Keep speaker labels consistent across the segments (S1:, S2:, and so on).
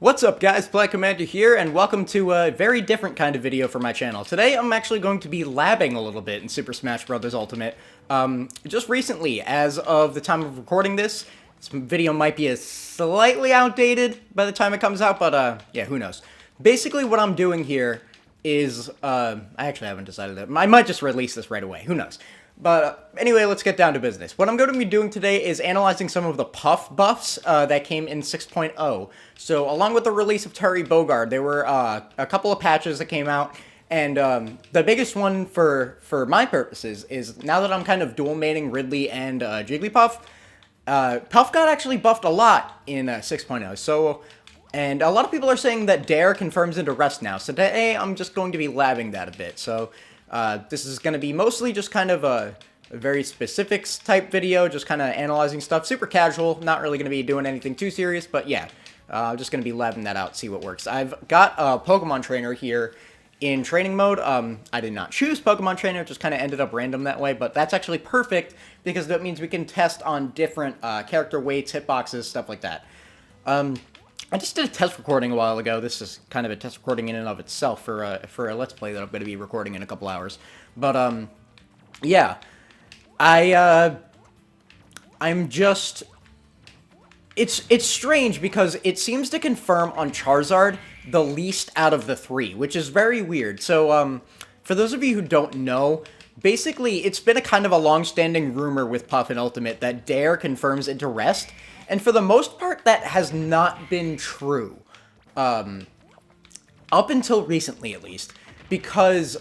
S1: What's up guys, Play Commander here, and welcome to a very different kind of video for my channel. Today I'm actually going to be labbing a little bit in Super Smash Bros. Ultimate. Just recently, as of the time of recording this video might be slightly outdated by the time it comes out, but yeah, who knows. Basically what I'm doing here is, I actually haven't decided that. I might just release this right away, who knows. But anyway, let's get down to business. What I'm going to be doing today is analyzing some of the Puff buffs that came in 6.0. So along with the release of Terry Bogard, there were a couple of patches that came out. And the biggest one for my purposes is now that I'm kind of dual maining Ridley and Jigglypuff, Puff got actually buffed a lot in 6.0. So, and a lot of people are saying that Dair confirms into rest now. So today I'm just going to be labbing that a bit. So this is going to be mostly just kind of a very specifics type video, just kind of analyzing stuff, super casual, not really going to be doing anything too serious, but yeah, I'm just going to be labbing that out, see what works. I've got a Pokemon Trainer here in training mode. I did not choose Pokemon Trainer, it just kind of ended up random that way, but that's actually perfect because that means we can test on different character weights, hitboxes, stuff like that. I just did a test recording a while ago. This is kind of a test recording in and of itself for a Let's Play that I'm going to be recording in a couple hours. But, yeah. I'm just... It's strange because it seems to confirm on Charizard the least out of the three, which is very weird. So, for those of you who don't know, basically, it's been a kind of a long-standing rumor with Puff and Ultimate that Dair confirms into rest. And for the most part, that has not been true. Up until recently, at least. Because,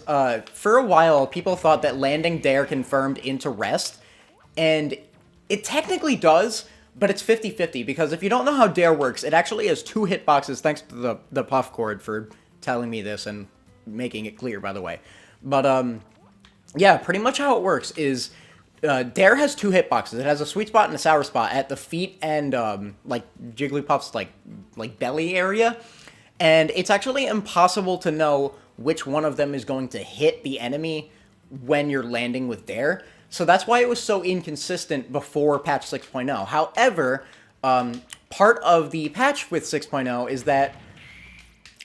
S1: for a while, people thought that landing Dair confirmed into rest. And it technically does, but it's 50-50. Because if you don't know how Dair works, it actually has two hitboxes, thanks to the Puff Cord for telling me this and making it clear, by the way. But, yeah, pretty much how it works is... Dair has two hitboxes. It has a sweet spot and a sour spot at the feet and, like, Jigglypuff's, like belly area. And it's actually impossible to know which one of them is going to hit the enemy when you're landing with Dair. So that's why it was so inconsistent before patch 6.0. However, part of the patch with 6.0 is that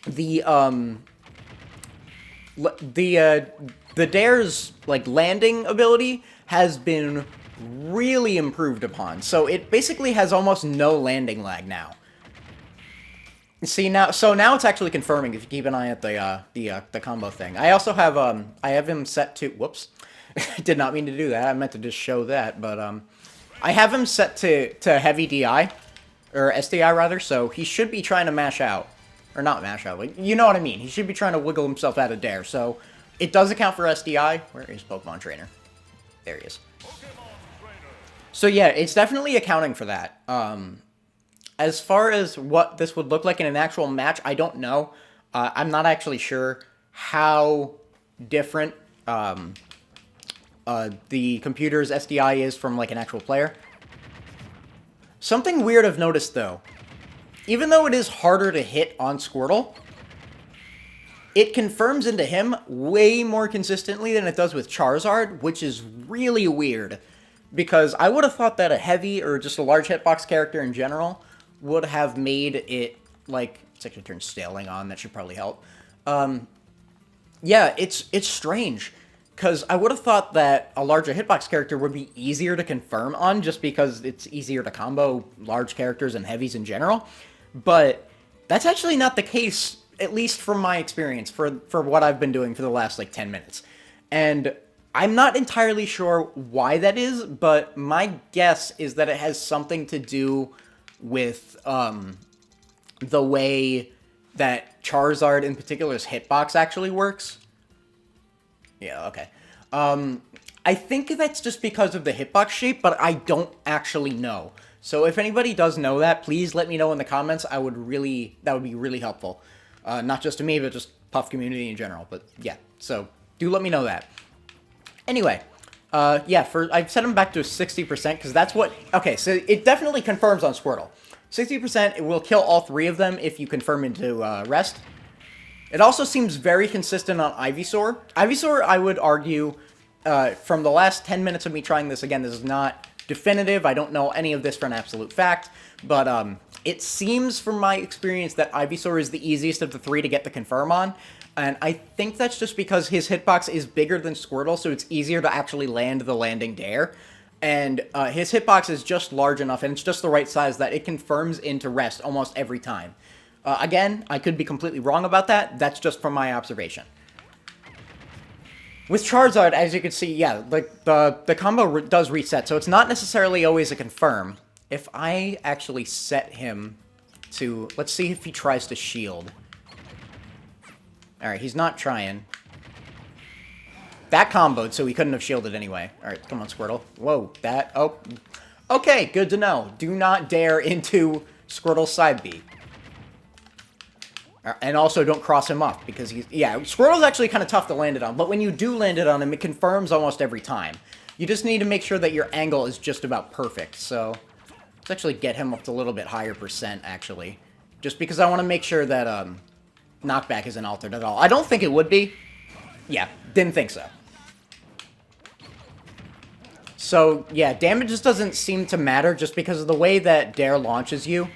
S1: the Dair's, like, landing ability has been really improved upon. So it basically has almost no landing lag now. See, now it's actually confirming if you keep an eye at the combo thing. I also have I have him set to, whoops. I did not mean to do that. I meant to just show that, but I have him set to heavy DI or SDI rather, so he should be trying to mash out. Or not mash out, like, you know what I mean. He should be trying to wiggle himself out of Dair. So it does account for SDI. Where is Pokemon Trainer? There he is. So yeah, it's definitely accounting for that. As far as what this would look like in an actual match, I don't know. I'm not actually sure how different the computer's SDI is from like an actual player. Something weird I've noticed though, even though it is harder to hit on Squirtle, it confirms into him way more consistently than it does with Charizard, which is really weird. Because I would have thought that a heavy or just a large hitbox character in general would have made it, like, it's actually turned staling on, that should probably help. Yeah, it's strange. Because I would have thought that a larger hitbox character would be easier to confirm on, just because it's easier to combo large characters and heavies in general. But that's actually not the case, at least from my experience, for what I've been doing for the last, like, 10 minutes. And I'm not entirely sure why that is, but my guess is that it has something to do with, the way that Charizard, in particular's hitbox, actually works. Yeah, okay. I think that's just because of the hitbox shape, but I don't actually know. So if anybody does know that, please let me know in the comments. That would be really helpful. Not just to me, but just Puff community in general. But yeah, so do let me know that. Anyway, yeah, I've set him back to 60% because that's what... Okay, so it definitely confirms on Squirtle. 60%, it will kill all three of them if you confirm into rest. It also seems very consistent on Ivysaur. Ivysaur, I would argue, from the last 10 minutes of me trying this, again, this is not definitive. I don't know any of this for an absolute fact. But It seems from my experience that Ivysaur is the easiest of the three to get the confirm on, and I think that's just because his hitbox is bigger than Squirtle, so it's easier to actually land the landing Dair. And his hitbox is just large enough, and it's just the right size that it confirms into rest almost every time. Again, I could be completely wrong about that. That's just from my observation. With Charizard, as you can see, yeah, like the combo does reset, so it's not necessarily always a confirm. If I actually set him to... Let's see if he tries to shield. Alright, he's not trying. That comboed, so he couldn't have shielded anyway. Alright, come on, Squirtle. Whoa, that... Oh. Okay, good to know. Do not dare into Squirtle's side B. And also don't cross him off, because he's... Yeah, Squirtle's actually kind of tough to land it on, but when you do land it on him, it confirms almost every time. You just need to make sure that your angle is just about perfect, so... Let's actually get him up to a little bit higher percent, actually. Just because I want to make sure that, knockback isn't altered at all. I don't think it would be. Yeah, didn't think so. So, yeah, damage just doesn't seem to matter just because of the way that Dair launches you.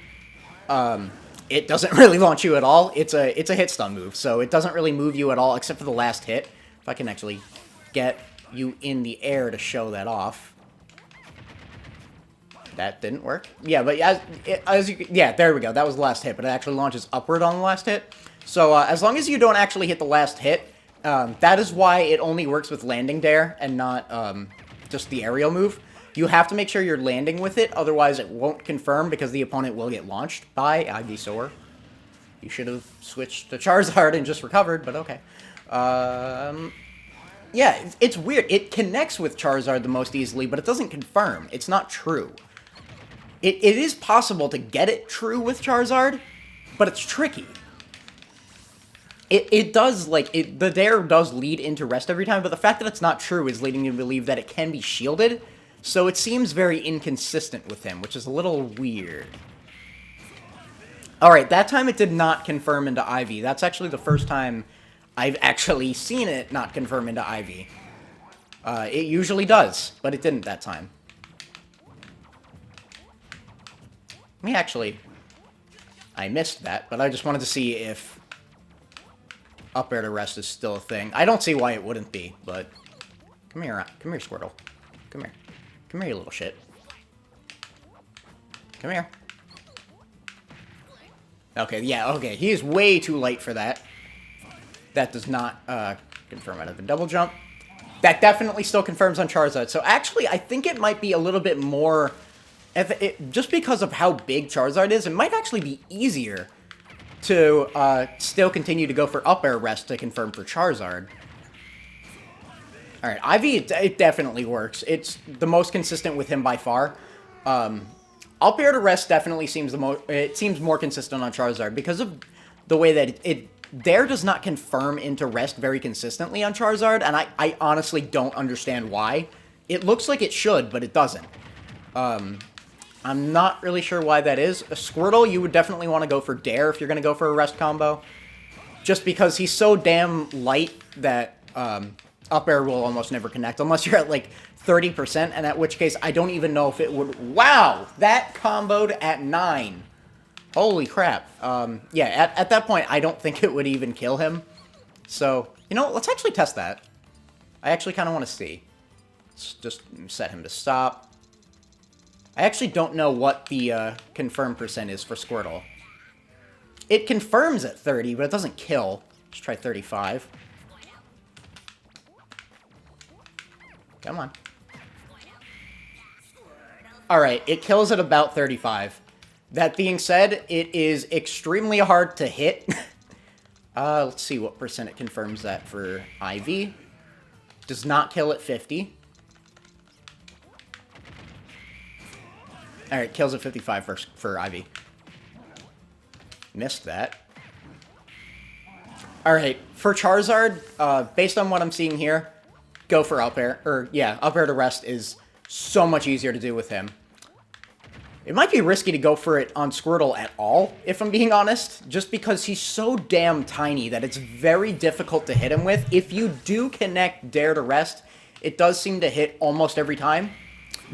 S1: It doesn't really launch you at all. It's a hit stun move, so it doesn't really move you at all except for the last hit. If I can actually get you in the air to show that off. That didn't work. Yeah, but as you... Yeah, there we go. That was the last hit, but it actually launches upward on the last hit. So, as long as you don't actually hit the last hit, that is why it only works with landing Dair and not just the aerial move. You have to make sure you're landing with it, otherwise it won't confirm because the opponent will get launched by Ivysaur. You should have switched to Charizard and just recovered, but okay. Yeah, it's weird. It connects with Charizard the most easily, but it doesn't confirm. It's not true. It is possible to get it true with Charizard, but it's tricky. It does, like, the Dair does lead into rest every time, but the fact that it's not true is leading you to believe that it can be shielded, so it seems very inconsistent with him, which is a little weird. Alright, that time it did not confirm into Ivy. That's actually the first time I've actually seen it not confirm into Ivy. It usually does, but it didn't that time. I missed that, but I just wanted to see if up air to rest is still a thing. I don't see why it wouldn't be, but... Come here, Squirtle. Come here. Come here, you little shit. Come here. Okay, yeah, okay. He is way too late for that. That does not confirm out of the double jump. That definitely still confirms on Charizard. So actually, I think it might be a little bit more... just because of how big Charizard is, it might actually be easier to still continue to go for up air rest to confirm for Charizard. Alright, Ivy, it definitely works. It's the most consistent with him by far. Up air to rest definitely seems it seems more consistent on Charizard because of the way that Dair does not confirm into rest very consistently on Charizard, and I honestly don't understand why. It looks like it should, but it doesn't. I'm not really sure why that is. A Squirtle, you would definitely want to go for Dair if you're going to go for a rest combo. Just because he's so damn light that up air will almost never connect, unless you're at like 30%, and at which case I don't even know if it would... Wow! That comboed at 9. Holy crap. Yeah, at that point, I don't think it would even kill him. So, you know, let's actually test that. I actually kind of want to see. Let's just set him to stop. I actually don't know what the confirm percent is for Squirtle. It confirms at 30, but it doesn't kill. Let's try 35. Come on. Alright, it kills at about 35. That being said, it is extremely hard to hit. Let's see what percent it confirms that for Ivy. Does not kill at 50. Alright, kills at 55 for Ivy. Missed that. Alright, for Charizard, based on what I'm seeing here, go for up air. Or, yeah, up air to rest is so much easier to do with him. It might be risky to go for it on Squirtle at all, if I'm being honest, just because he's so damn tiny that it's very difficult to hit him with. If you do connect Dair to rest, it does seem to hit almost every time,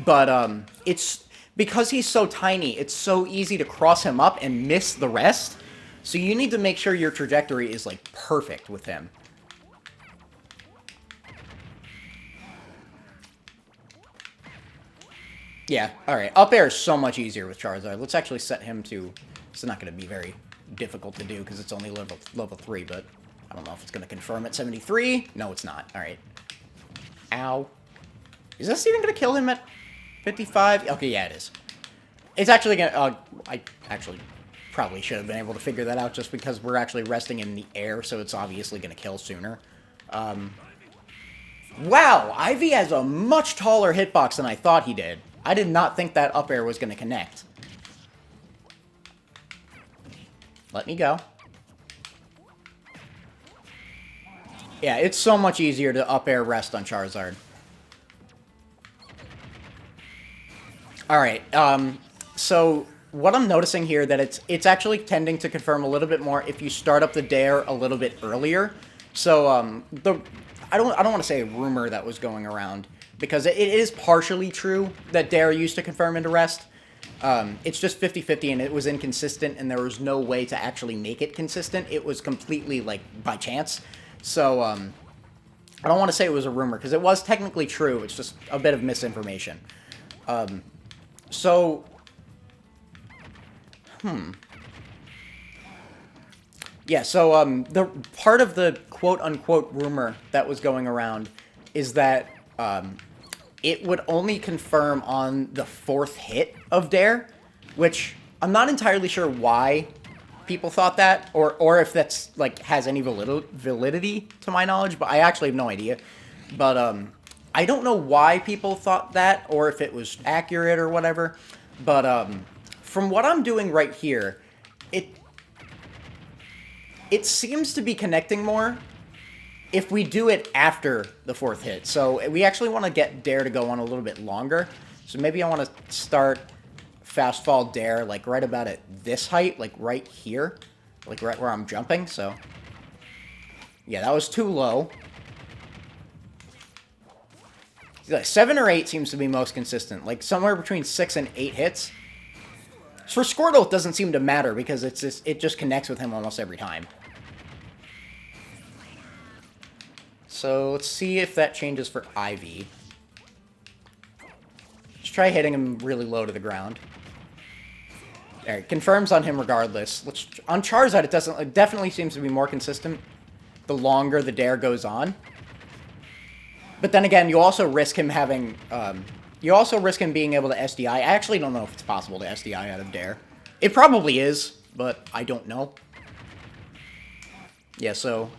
S1: but it's because he's so tiny, it's so easy to cross him up and miss the rest. So you need to make sure your trajectory is, like, perfect with him. Yeah, alright. Up air is so much easier with Charizard. Let's actually set him to... It's not going to be very difficult to do because it's only level 3, but I don't know if it's going to confirm at 73. No, it's not. Alright. Ow. Is this even going to kill him at 55? Okay, yeah, it is. It's actually going to... I actually probably should have been able to figure that out just because we're actually resting in the air, so it's obviously going to kill sooner. Wow! Ivy has a much taller hitbox than I thought he did. I did not think that up air was going to connect. Let me go. Yeah, it's so much easier to up air rest on Charizard. Alright, so what I'm noticing here that it's actually tending to confirm a little bit more if you start up the Dair a little bit earlier. So, I don't want to say a rumor that was going around, because it is partially true that Dair used to confirm into rest. It's just 50-50 and it was inconsistent and there was no way to actually make it consistent. It was completely, like, by chance. So, I don't want to say it was a rumor, because it was technically true. It's just a bit of misinformation. So... Yeah, so, the part of the quote-unquote rumor that was going around is that, it would only confirm on the 4th hit of Dair, which I'm not entirely sure why people thought that, or if that's, like, has any validity to my knowledge, but I actually have no idea. But, I don't know why people thought that, or if it was accurate or whatever, but, from what I'm doing right here, it seems to be connecting more if we do it after the 4th hit. So we actually want to get Dair to go on a little bit longer. So maybe I want to start Fast Fall Dair, like, right about at this height, like, right here. Like, right where I'm jumping, so... Yeah, that was too low. Like, 7 or 8 seems to be most consistent. Like, somewhere between 6 and 8 hits. For Squirtle, it doesn't seem to matter, because it just connects with him almost every time. So, let's see if that changes for Ivy. Let's try hitting him really low to the ground. There, it confirms on him regardless. On Charizard, it definitely seems to be more consistent the longer the Dair goes on. But then again, you also risk him having... you also risk him being able to SDI. I actually don't know if it's possible to SDI out of Dair. It probably is, but I don't know. Yeah, so...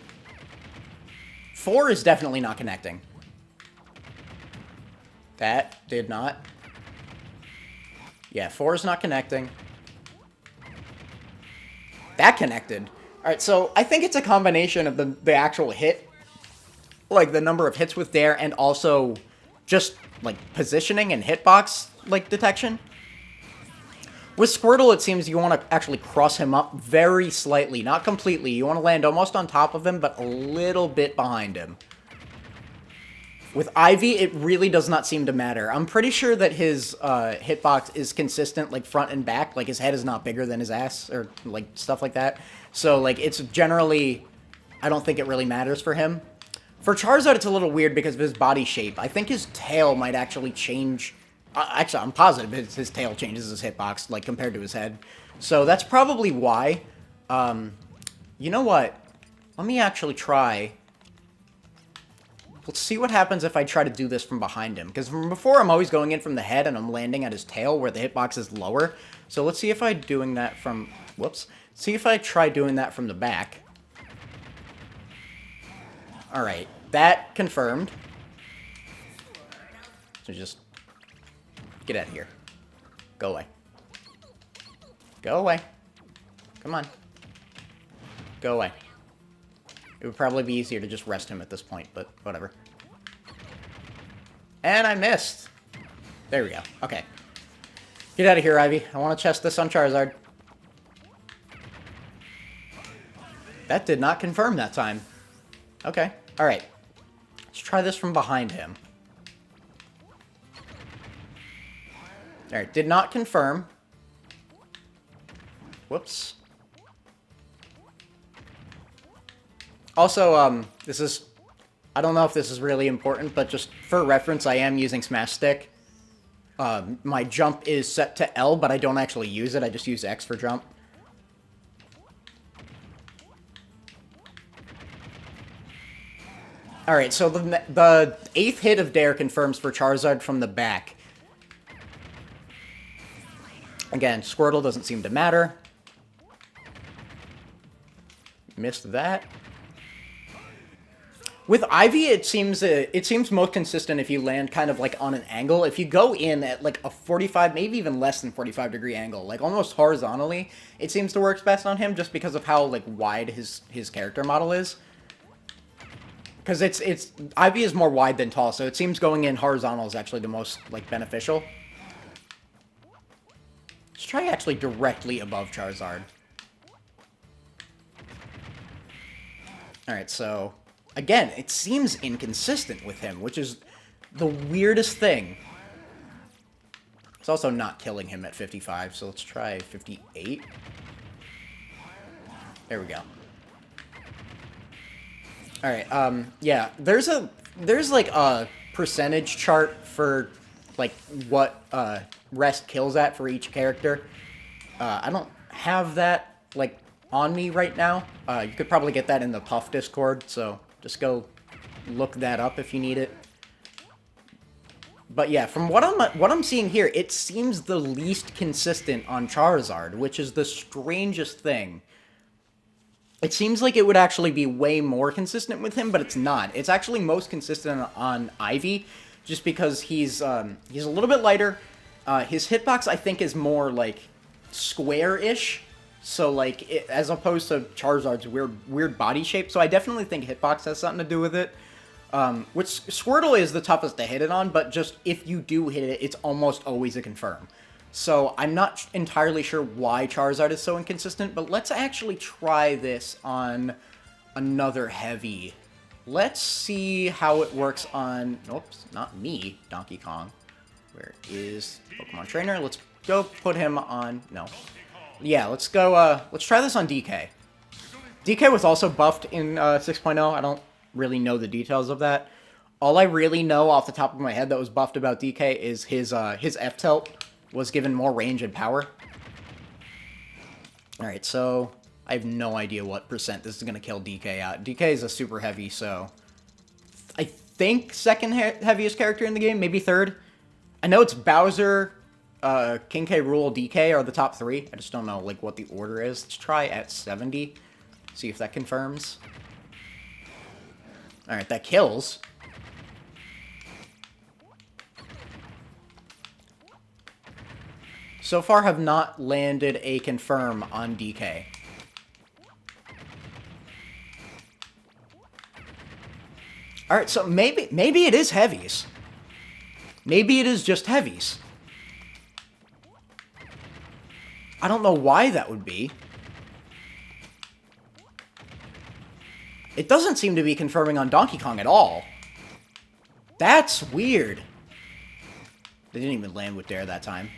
S1: 4 is definitely not connecting. That did not. Yeah, 4 is not connecting. That connected. Alright, so I think it's a combination of the actual hit. Like, the number of hits with Dair, and also just, like, positioning and hitbox, like, detection. With Squirtle, it seems you want to actually cross him up very slightly, not completely. You want to land almost on top of him, but a little bit behind him. With Ivy, it really does not seem to matter. I'm pretty sure that his hitbox is consistent, like, front and back. Like, his head is not bigger than his ass, or, like, stuff like that. So, like, it's generally... I don't think it really matters for him. For Charizard, it's a little weird because of his body shape. I think his tail might actually change... actually, I'm positive his tail changes his hitbox, like, compared to his head. So that's probably why. You know what? Let me actually try... Let's see what happens if I try to do this from behind him. Because from before, I'm always going in from the head, and I'm landing at his tail, where the hitbox is lower. So let's see if I doing that from... Whoops. See if I try doing that from the back. Alright. That confirmed. So just... Get out of here. Go away. Go away. Come on. Go away. It would probably be easier to just rest him at this point, but whatever. And I missed. There we go. Okay. Get out of here, Ivy. I want to chest this on Charizard. That did not confirm that time. Okay. Alright. Let's try this from behind him. Alright, did not confirm. Whoops. Also, this is... I don't know if this is really important, but just for reference, I am using Smash Stick. My jump is set to L, but I don't actually use it. I just use X for jump. Alright, so the 8th hit of Dair confirms for Charizard from the back. Again, Squirtle doesn't seem to matter. Missed that. With Ivy, it seems most consistent if you land kind of like on an angle. If you go in at like a 45, maybe even less than 45 degree angle, like almost horizontally, it seems to work best on him just because of how like wide his character model is. Because Ivy is more wide than tall, so it seems going in horizontal is actually the most like beneficial. Let's try actually directly above Charizard. Alright, so... Again, it seems inconsistent with him, which is the weirdest thing. It's also not killing him at 55, so let's try 58. There we go. Alright, yeah, there's like a percentage chart for, like, what, rest kills at for each character. I don't have that, like, on me right now. You could probably get that in the Puff Discord, so just go look that up if you need it. But yeah, from what I'm seeing here, it seems the least consistent on Charizard, which is the strangest thing. It seems like it would actually be way more consistent with him, but it's not. It's actually most consistent on Ivy, just because he's a little bit lighter. His hitbox, I think, is more, like, square-ish. So, like, as opposed to Charizard's weird body shape. So I definitely think hitbox has something to do with it. Which Squirtle is the toughest to hit it on, but just if you do hit it, it's almost always a confirm. So I'm not entirely sure why Charizard is so inconsistent, but let's actually try this on another heavy. Let's see how it works on... Oops, not me, Donkey Kong. Where is Pokemon Trainer? Let's go put him on... No. Yeah, let's go, let's try this on DK. DK was also buffed in 6.0. I don't really know the details of that. All I really know off the top of my head that was buffed about DK is his F-tilt was given more range and power. Alright, so I have no idea what percent this is going to kill DK out. DK is a super heavy, so I think second heaviest character in the game, maybe third. I know it's Bowser... King K, Rool, DK are the top 3. I just don't know, like, what the order is. Let's try at 70. See if that confirms. Alright, that kills. So far have not landed a confirm on DK. Alright, so maybe it is heavies. Maybe it is just heavies. I don't know why that would be. It doesn't seem to be confirming on Donkey Kong at all. That's weird. They didn't even land with Dair that time.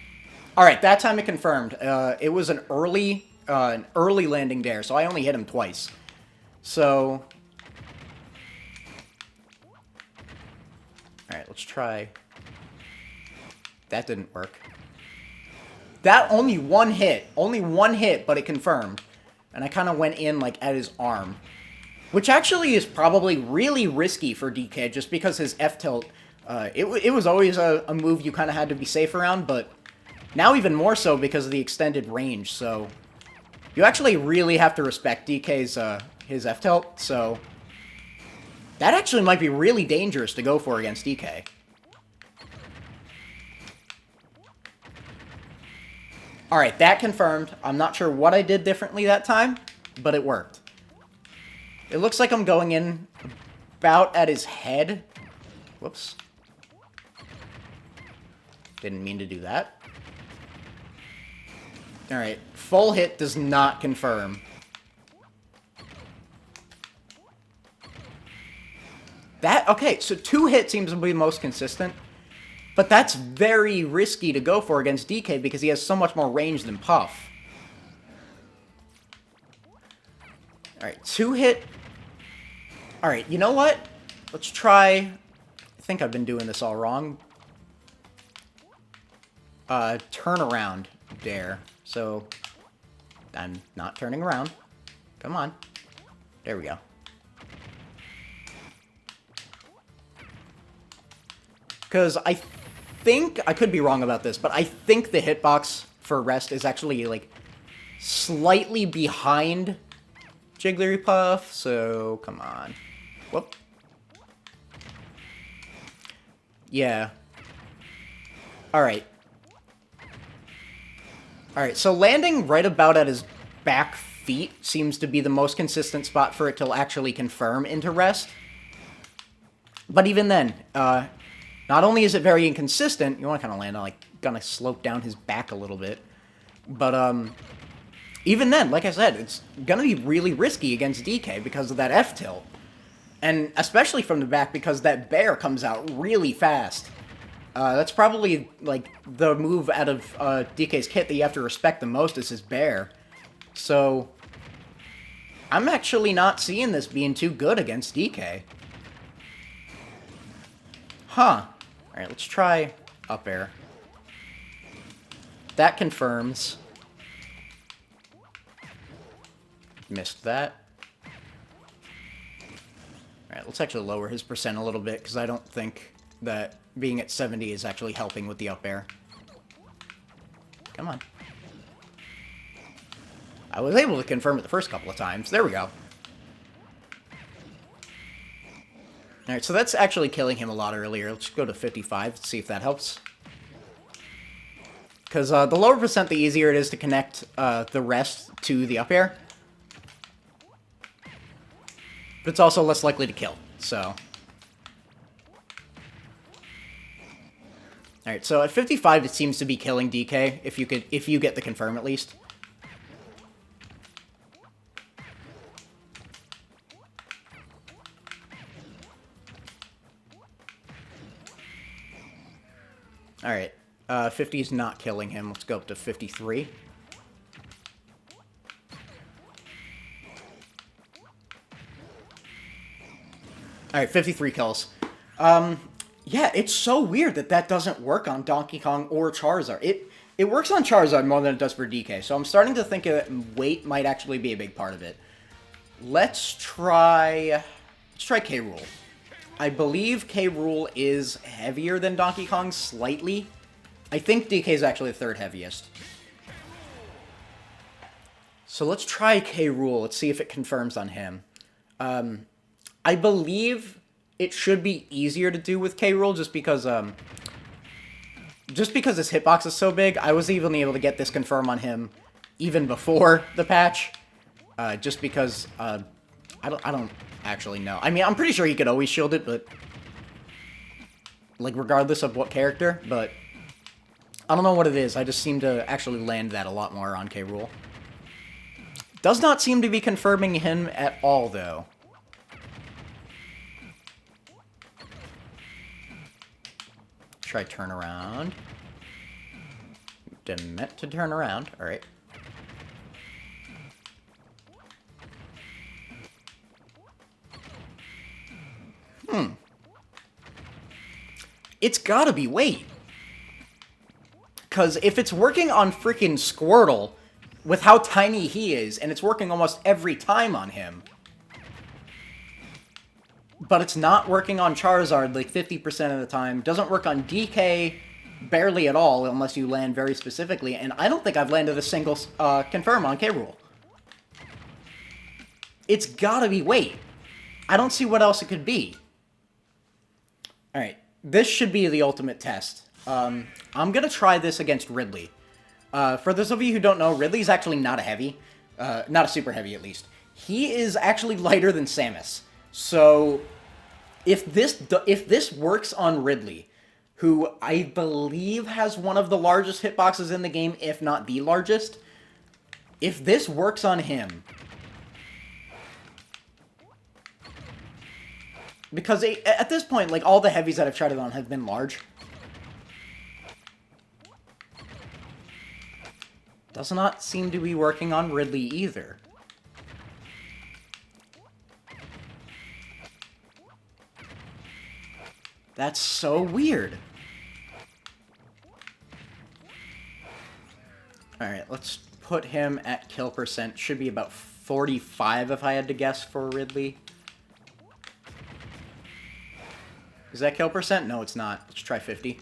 S1: Alright, that time it confirmed. It was an early landing Dair, so I only hit him twice. So... Alright, let's try... That didn't work. That only one hit, but it confirmed. And I kind of went in, like, at his arm. Which actually is probably really risky for DK, just because his F-tilt, it was always a move you kind of had to be safe around, but now even more so because of the extended range, so... You actually really have to respect DK's, his F-tilt, so... That actually might be really dangerous to go for against DK. Alright, that confirmed. I'm not sure what I did differently that time, but it worked. It looks like I'm going in about at his head. Whoops. Didn't mean to do that. Alright, full hit does not confirm. Okay, so 2 hit seems to be most consistent. But that's very risky to go for against DK because he has so much more range than Puff. Alright, 2-hit. Alright, you know what? Let's try... I think I've been doing this all wrong. Turn around, Dair. So, I'm not turning around. Come on. There we go. Because I think... I could be wrong about this, but I think the hitbox for rest is actually, like, slightly behind Jigglypuff, so come on. Whoop. Yeah. Alright. Alright, so landing right about at his back feet seems to be the most consistent spot for it to actually confirm into rest. But even then, not only is it very inconsistent, you want to kind of land on, like, gonna slope down his back a little bit, but, even then, like I said, it's gonna be really risky against DK because of that F-tilt. And especially from the back because that bear comes out really fast. That's probably, like, the move out of DK's kit that you have to respect the most is his bear. So, I'm actually not seeing this being too good against DK. Huh. Alright, let's try up air. That confirms. Missed that. Alright, let's actually lower his percent a little bit, because I don't think that being at 70 is actually helping with the up air. Come on. I was able to confirm it the first couple of times. There we go. Alright, so that's actually killing him a lot earlier. Let's go to 55, see if that helps. Because the lower percent, the easier it is to connect the rest to the up air. But it's also less likely to kill, so... Alright, so at 55 it seems to be killing DK, if you get the confirm at least. Alright, 50 is not killing him. Let's go up to 53. Alright, 53 kills. Yeah, it's so weird that that doesn't work on Donkey Kong or Charizard. It works on Charizard more than it does for DK, so I'm starting to think that weight might actually be a big part of it. Let's try K. Rool. I believe K. Rool is heavier than Donkey Kong slightly. I think DK is actually the third heaviest. So let's try K. Rool. Let's see if it confirms on him. I believe it should be easier to do with K. Rool just because his hitbox is so big. I was even able to get this confirm on him even before the patch. Just because I don't actually know. I mean, I'm pretty sure he could always shield it, but like regardless of what character, but I don't know what it is. I just seem to actually land that a lot more on K. Rool. Does not seem to be confirming him at all, though. Try turn around. Didn't meant to turn around. All right. It's gotta be weight. Because if it's working on freaking Squirtle, with how tiny he is, and it's working almost every time on him, but it's not working on Charizard like 50% of the time, doesn't work on DK barely at all, unless you land very specifically, and I don't think I've landed a single confirm on K. Rool. It's gotta be weight. I don't see what else it could be. Alright, this should be the ultimate test. I'm gonna try this against Ridley. For those of you who don't know, Ridley's actually not a heavy. Not a super heavy, at least. He is actually lighter than Samus. So, if this works on Ridley, who I believe has one of the largest hitboxes in the game, if not the largest, if this works on him... Because at this point, like, all the heavies that I've tried it on have been large. Does not seem to be working on Ridley either. That's so weird. Alright, let's put him at kill percent. Should be about 45 if I had to guess for Ridley. Is that kill percent? No, it's not. Let's try 50.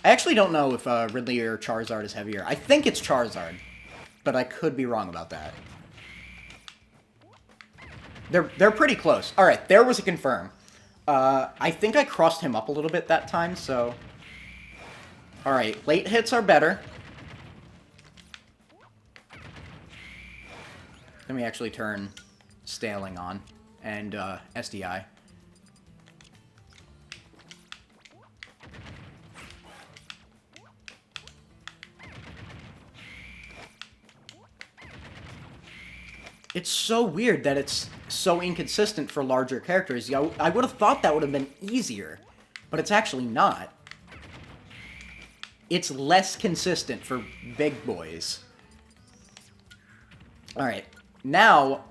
S1: I actually don't know if Ridley or Charizard is heavier. I think it's Charizard, but I could be wrong about that. They're pretty close. Alright, there was a confirm. I think I crossed him up a little bit that time, so... Alright, late hits are better. Let me actually turn Staling on, and SDI. It's so weird that it's so inconsistent for larger characters. I would have thought that would have been easier, but it's actually not. It's less consistent for big boys. Alright, now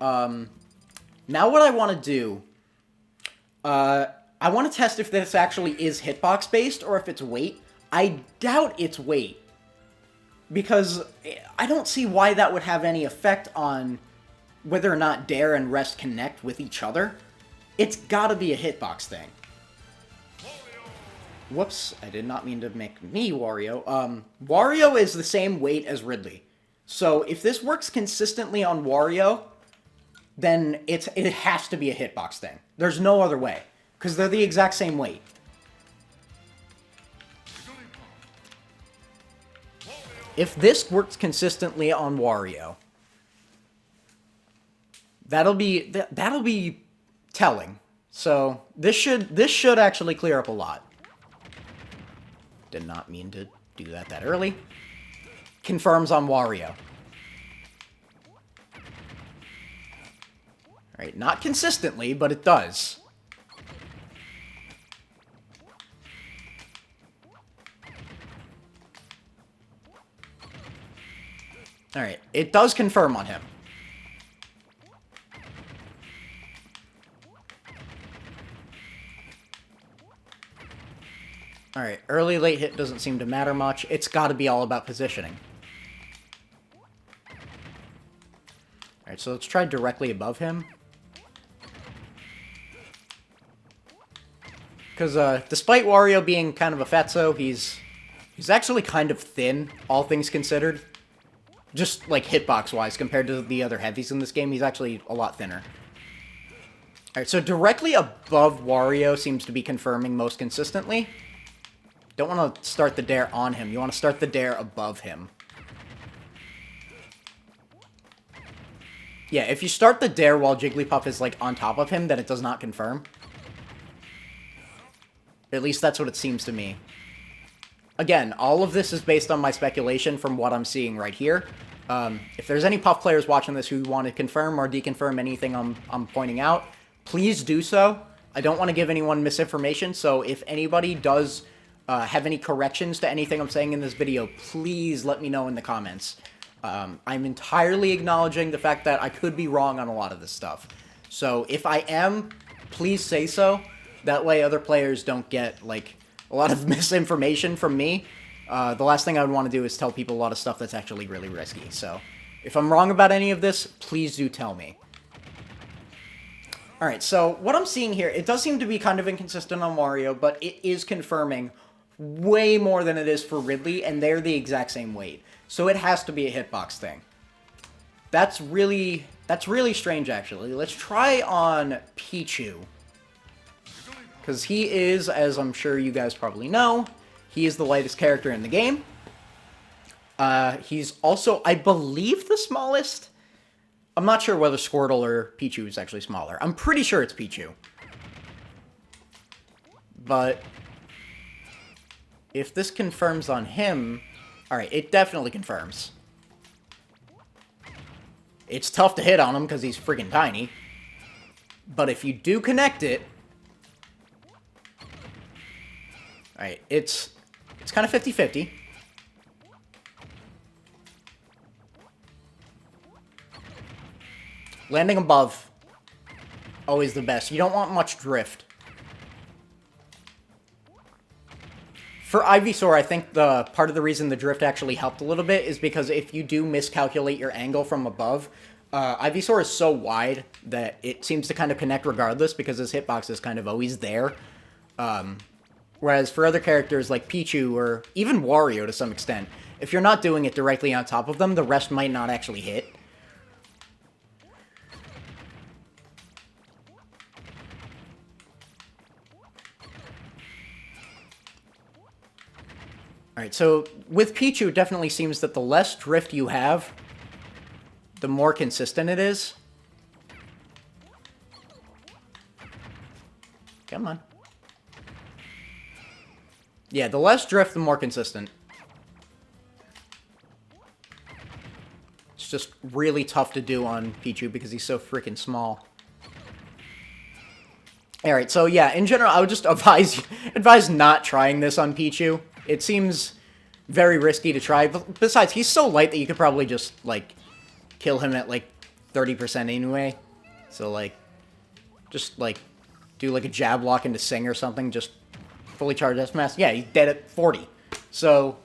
S1: what I want to do, I want to test if this actually is hitbox based or if it's weight. I doubt it's weight, because I don't see why that would have any effect on whether or not Dair and Rest connect with each other. It's gotta be a hitbox thing. Whoops, I did not mean to make me Wario. Wario is the same weight as Ridley. So if this works consistently on Wario, then it has to be a hitbox thing. There's no other way, because they're the exact same weight. If this works consistently on Wario, that'll be telling. So this should actually clear up a lot. Did not mean to do that early. Confirms on Wario. Alright, not consistently, but it does. Alright, it does confirm on him. Alright, early, late hit doesn't seem to matter much. It's gotta be all about positioning. Alright, so let's try directly above him. Because, despite Wario being kind of a fatso, he's actually kind of thin, all things considered. Just, like, hitbox-wise, compared to the other heavies in this game, he's actually a lot thinner. Alright, so directly above Wario seems to be confirming most consistently. Don't want to start the Dair on him. You want to start the Dair above him. Yeah, if you start the Dair while Jigglypuff is, like, on top of him, then it does not confirm. At least that's what it seems to me. Again, all of this is based on my speculation from what I'm seeing right here. If there's any Puff players watching this who want to confirm or deconfirm anything I'm pointing out, please do so. I don't want to give anyone misinformation, so if anybody does... have any corrections to anything I'm saying in this video, please let me know in the comments. I'm entirely acknowledging the fact that I could be wrong on a lot of this stuff. So if I am, please say so. That way other players don't get, like, a lot of misinformation from me. The last thing I would want to do is tell people a lot of stuff that's actually really risky. So if I'm wrong about any of this, please do tell me. Alright, so what I'm seeing here, it does seem to be kind of inconsistent on Wario, but it is confirming way more than it is for Ridley, and they're the exact same weight. So it has to be a hitbox thing. That's really strange, actually. Let's try on Pichu. Because he is, as I'm sure you guys probably know, he is the lightest character in the game. He's also, I believe, the smallest. I'm not sure whether Squirtle or Pichu is actually smaller. I'm pretty sure it's Pichu. But if this confirms on him... Alright, it definitely confirms. It's tough to hit on him because he's freaking tiny. But if you do connect it... Alright, it's kind of 50-50. Landing above. Always the best. You don't want much drift. For Ivysaur, I think the part of the reason the drift actually helped a little bit is because if you do miscalculate your angle from above, Ivysaur is so wide that it seems to kind of connect regardless because his hitbox is kind of always there. Whereas for other characters like Pichu or even Wario to some extent, if you're not doing it directly on top of them, the rest might not actually hit. Alright, so with Pichu, it definitely seems that the less drift you have, the more consistent it is. Come on. Yeah, the less drift, the more consistent. It's just really tough to do on Pichu because he's so freaking small. Alright, so yeah, in general, I would just advise not trying this on Pichu. It seems very risky to try. Besides, he's so light that you could probably just, like, kill him at, like, 30% anyway. So, like, just, like, do, like, a jab lock into Sing or something. Just fully charged S-Mass. Yeah, he's dead at 40. So,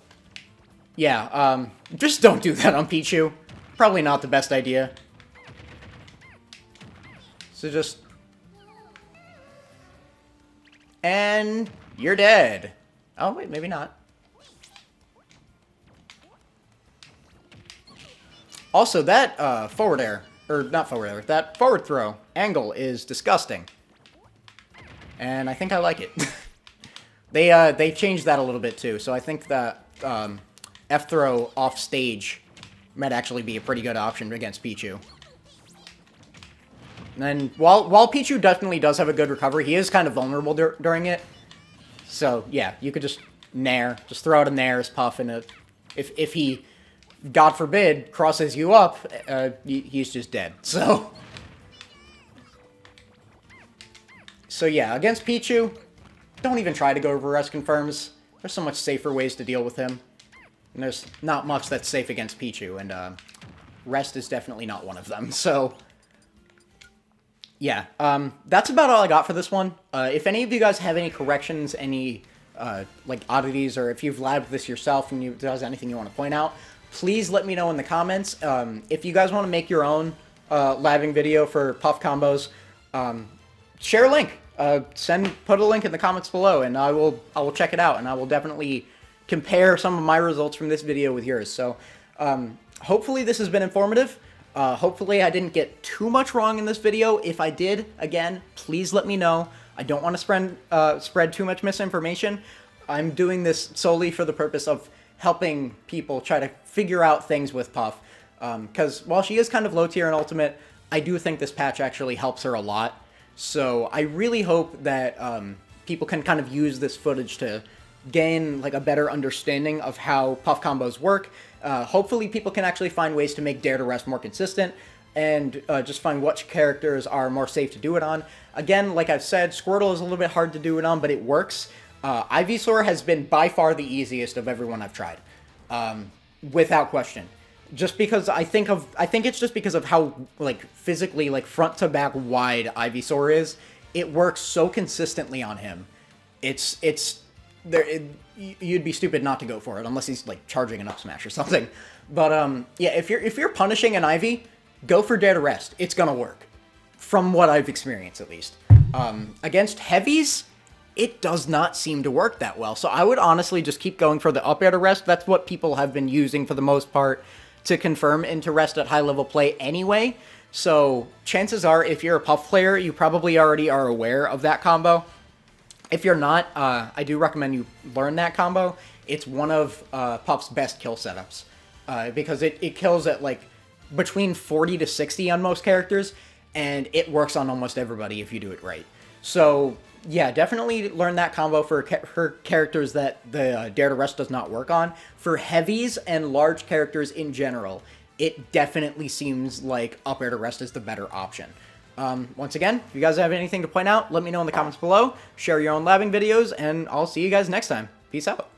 S1: yeah, just don't do that on Pichu. Probably not the best idea. So just... And you're dead. Oh, wait, maybe not. Also, that forward air, or not forward air, that forward throw angle is disgusting. And I think I like it. They changed that a little bit too, so I think that F throw off stage might actually be a pretty good option against Pichu. And while Pichu definitely does have a good recovery, he is kind of vulnerable during it. So, yeah, you could just nair. Just throw out a nair as Puff, and if he, God forbid, crosses you up, he's just dead. So, yeah, against Pichu, don't even try to go over rest confirms. There's so much safer ways to deal with him. And there's not much that's safe against Pichu, and rest is definitely not one of them. So... yeah, that's about all I got for this one. If any of you guys have any corrections, any, like, oddities, or if you've labbed this yourself and there's anything you want to point out, please let me know in the comments. If you guys want to make your own labbing video for Puff combos, share a link. Put a link in the comments below, and I will check it out, and I will definitely compare some of my results from this video with yours. So, hopefully this has been informative. Hopefully I didn't get too much wrong in this video. If I did, again, please let me know. I don't want to spread too much misinformation. I'm doing this solely for the purpose of helping people try to figure out things with Puff. Because while she is kind of low tier in Ultimate, I do think this patch actually helps her a lot. So I really hope that people can kind of use this footage to gain like a better understanding of how Puff combos work. Hopefully people can actually find ways to make Dair to Rest more consistent, and just find which characters are more safe to do it on. Again, like I've said, Squirtle is a little bit hard to do it on, but it works. Ivysaur has been by far the easiest of everyone I've tried, without question. Just because I think it's just because of how like physically like front to back wide Ivysaur is. It works so consistently on him. You'd be stupid not to go for it unless he's like charging an up smash or something. But yeah, if you're punishing an Ivy, go for Dair to Rest. It's gonna work, from what I've experienced at least. Against heavies, it does not seem to work that well. So I would honestly just keep going for the up air to rest. That's what people have been using for the most part to confirm into rest at high level play anyway. So chances are, if you're a Puff player, you probably already are aware of that combo. If you're not, I do recommend you learn that combo. It's one of Puff's best kill setups, because it kills at like between 40 to 60 on most characters, and it works on almost everybody if you do it right. So yeah, definitely learn that combo for characters that the Dair to Rest does not work on. For heavies and large characters in general, it definitely seems like up air to rest is the better option. Once again, if you guys have anything to point out, let me know in the comments below. Share your own labbing videos, and I'll see you guys next time. Peace out.